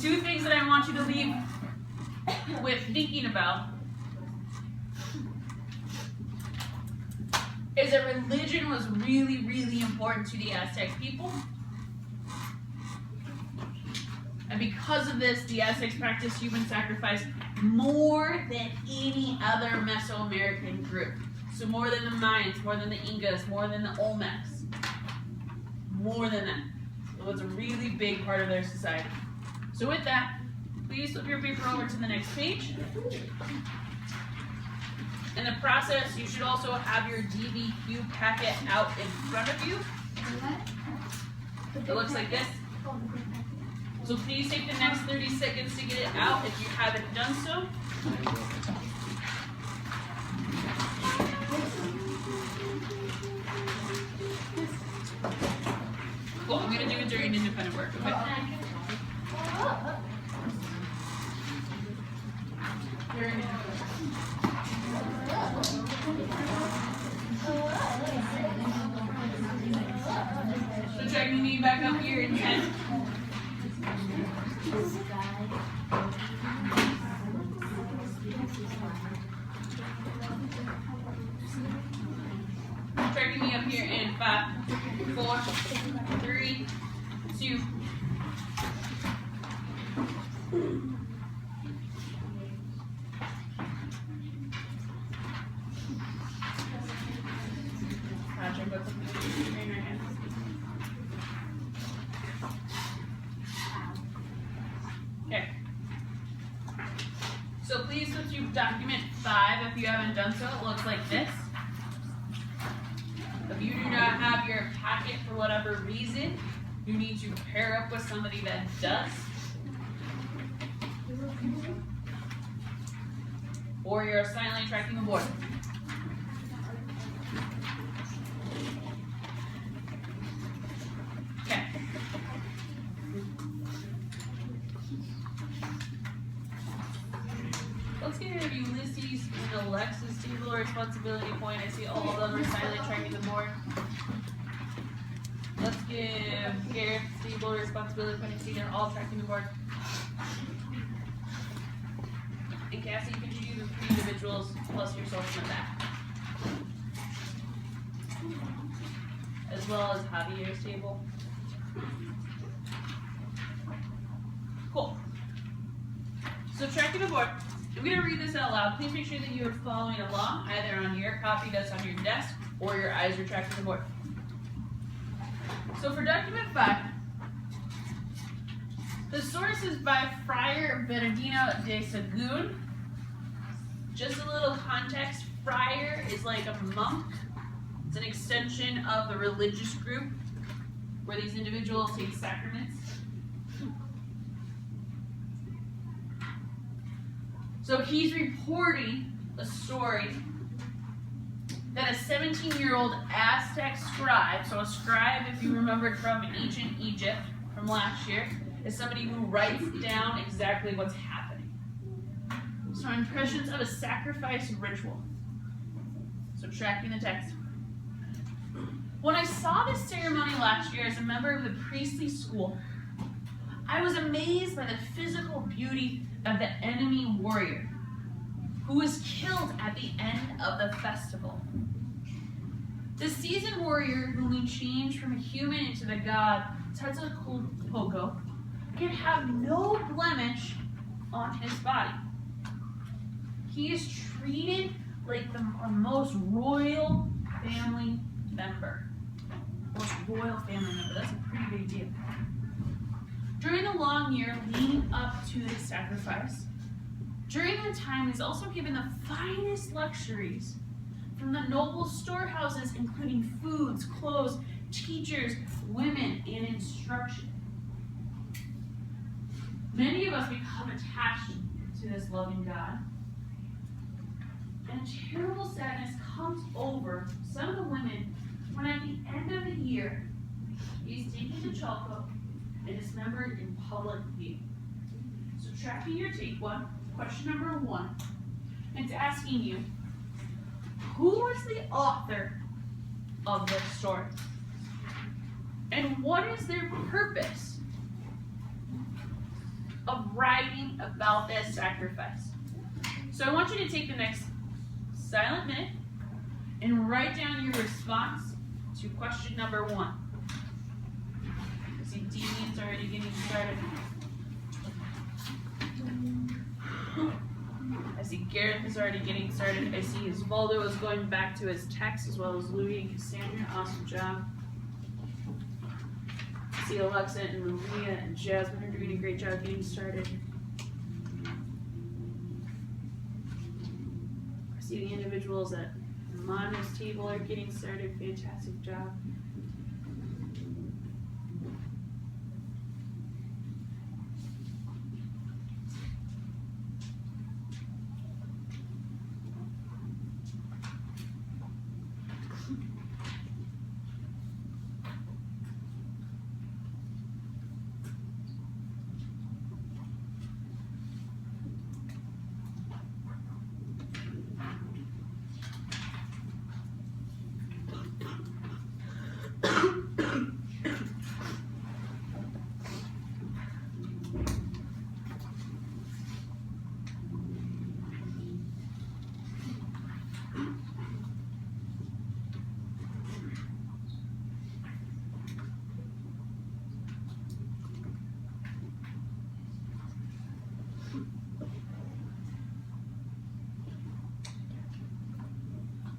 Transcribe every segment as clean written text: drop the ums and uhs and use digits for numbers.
2 things that I want you to leave with thinking about is that religion was really, really important to the Aztec people. And because of this, the Aztecs practiced human sacrifice more than any other Mesoamerican group. So more than the Mayans, more than the Incas, more than the Olmecs. More than that. It was a really big part of their society. So with that, please flip your paper over to the next page. In the process, you should also have your DBQ packet out in front of you. It looks like this. So please take the next 30 seconds to get it out if you haven't done so. Cool, I'm going to do it during independent work, okay? So checking me back up here in 10. Tracking me up here in 5, 4, 3, 2. Okay. So please go to document 5 if you haven't done so. It looks like this. If you do not have your packet for whatever reason, you need to pair up with somebody that does. Or you're silently tracking the board. Okay. Let's get rid of Ulysses and Alexis table responsibility point. I see all of them are silently tracking the board. Let's give Garrett table responsibility point. I see they're all tracking the board. And Cassie, could you do the 3 individuals plus yourself in that? As well as Javier's table. Cool. So tracking the board. I'm going to read this out loud. Please make sure that you are following along, either on your copy that's on your desk, or your eyes are tracking the board. So for document 5, the source is by Friar Bernardino de Sahagún. Just a little context, friar is like a monk. It's an extension of the religious group where these individuals take sacraments. So he's reporting a story that a 17-year-old Aztec scribe, so a scribe, if you remembered from ancient Egypt from last year, is somebody who writes down exactly what's happening. So impressions of a sacrifice ritual. So tracking the text. When I saw this ceremony last year as a member of the priestly school, I was amazed by the physical beauty of the enemy warrior who was killed at the end of the festival. The seasoned warrior whom we changed from a human into the god Tezcatlipoca can have no blemish on his body. He is treated like the most royal family member. Most royal family member. That's a pretty big deal. During the long year leading up to the sacrifice, during that time he's also given the finest luxuries from the noble storehouses, including foods, clothes, teachers, women, and instruction. Many of us become attached to this loving God, and terrible sadness comes over some of the women when at the end of the year he's taken to Chalco and dismembered in public view. So tracking your take 1, question number 1, it's asking you, who was the author of this story? And what is their purpose? of writing about this sacrifice. So I want you to take the next silent minute and write down your response to question number 1. I see Damien's already getting started. I see Gareth is already getting started. I see Osvaldo is going back to his text, as well as Louis and Cassandra. Awesome job. I see Alexa and Maria and Jasmine are doing a great job getting started. I see the individuals at Mana's table are getting started. Fantastic job.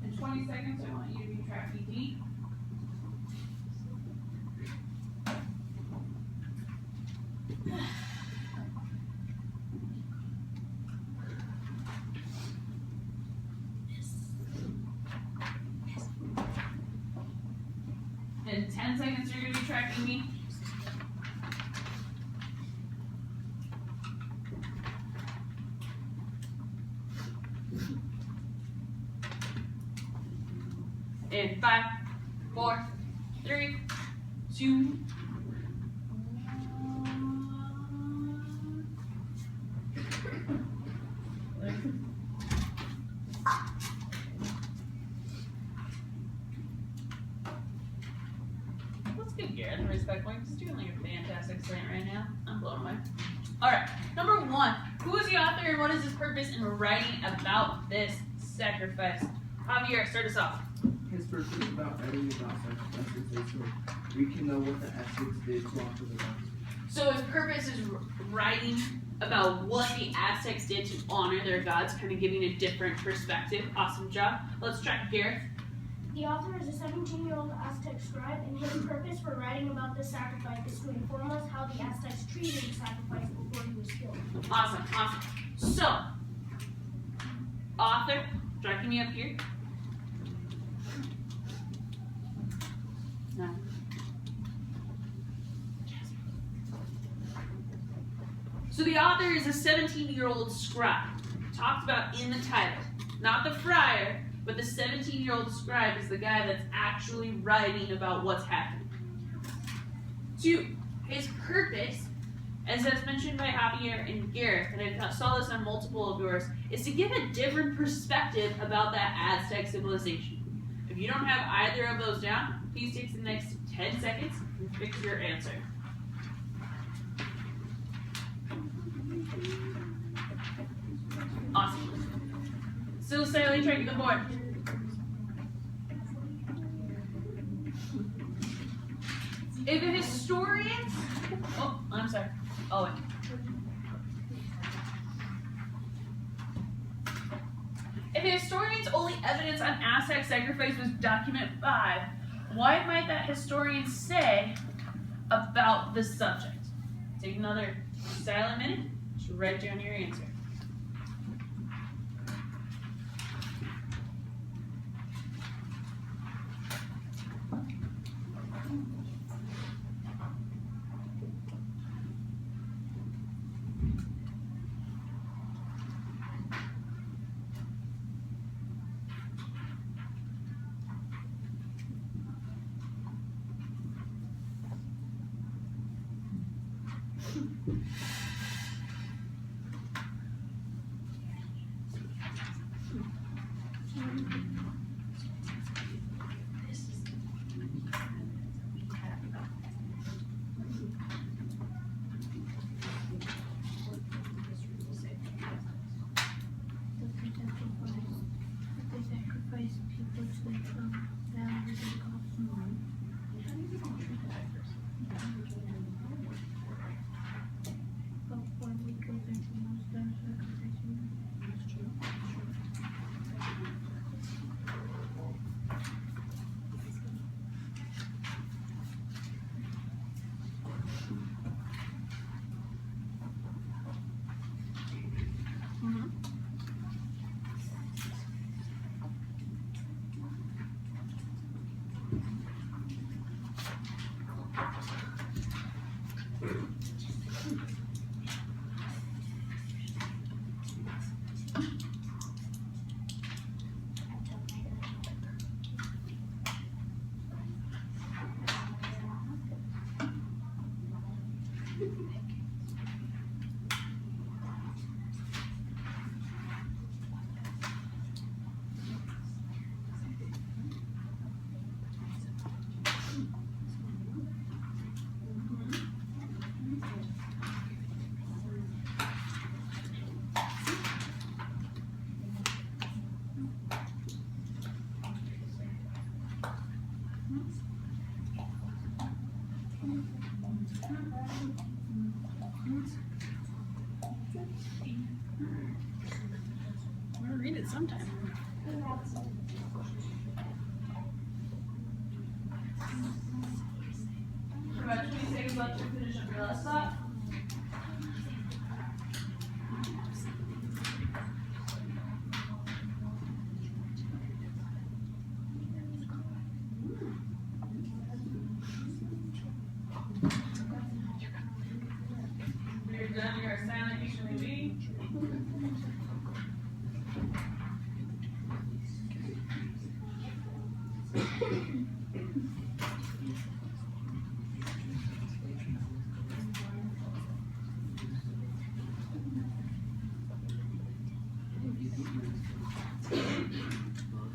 In 20 seconds, I want you to be tracking deep. In 10 seconds, you're going to be tracking me. In 5, 4, 3, 2, 1. That's good, Gareth. I respect what he's doing like a fantastic slant right now. I'm blown away. Alright, number 1. Who is the author and what is his purpose in writing about this sacrifice? Javier, start us off. His purpose is about writing about sacrifices so we can know what the Aztecs did to offer the gods. So his purpose is writing about what the Aztecs did to honor their gods, kind of giving a different perspective. Awesome job. Let's track Gareth. The author is a 17-year-old Aztec scribe, and his purpose for writing about this sacrifice is to inform us how the Aztecs treated the sacrifice before he was killed. Awesome, awesome. So, author, tracking me up here. No. So the author is a 17-year-old scribe. Talked about in the title. Not the friar, but the 17-year-old scribe is the guy that's actually writing about what's happening. 2, his purpose, as mentioned by Javier and Gareth, and I saw this on multiple of yours, is to give a different perspective about that Aztec civilization. If you don't have either of those down, please take the next 10 seconds and fix your answer. Awesome. Still silently tracking the board. If a historian, oh, I'm sorry. Oh, wait. If a historian's only evidence on Aztec sacrifice was document 5, what might that historian say about the subject? Take another silent minute to write down your answer. sometime. About 20 seconds left to finish up your last thought. You're done, you're silent, you should be.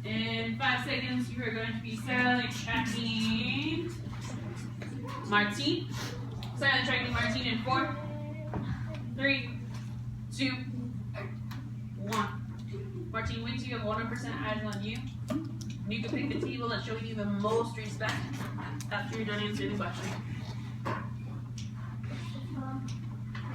In 5 seconds, you are going to be silently tracking Martine. Silently tracking Martine in 4, 3, 2, 1. Martine, wait till you have 100% eyes on you. You can pick the table that's showing you the most respect after you're done answering the question.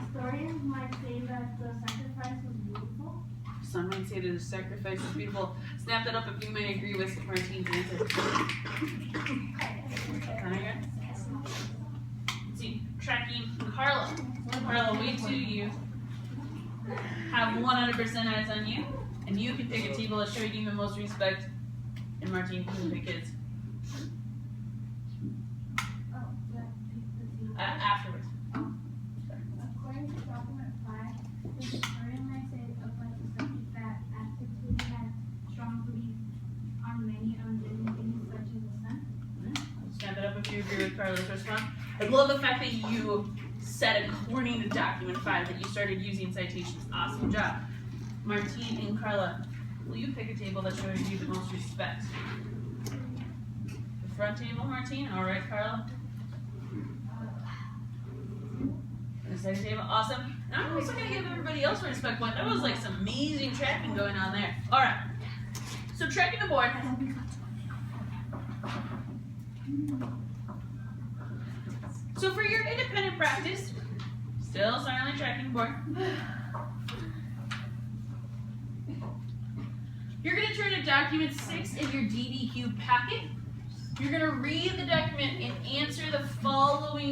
Historians might say that the sacrifice was beautiful. Some might say that the sacrifice is beautiful. Snap that up if you may agree with Martine's answer. Let's see, tracking Carla. Carla, wait till you have 100% eyes on you, and you can pick a table that's showing you the most respect. And Martine, you can pick kids. Afterwards. According to document 5, the historian might say of like the subject that Aztecs really had strong belief on many unliving things such as the sun. Snap it up if you agree with Carla's response. I love the fact that you said according to document 5 that you started using citations. Awesome job. Martine and Carla, will you pick a table that shows you the most respect? The front table, Martine. All right, Carla. The second table, awesome. And I'm also gonna give everybody else a respect point. That was like some amazing tracking going on there. All right. So tracking the board. So for your independent practice, still silently tracking the board. You're going to turn to document 6 in your DDQ packet. You're going to read the document and answer the following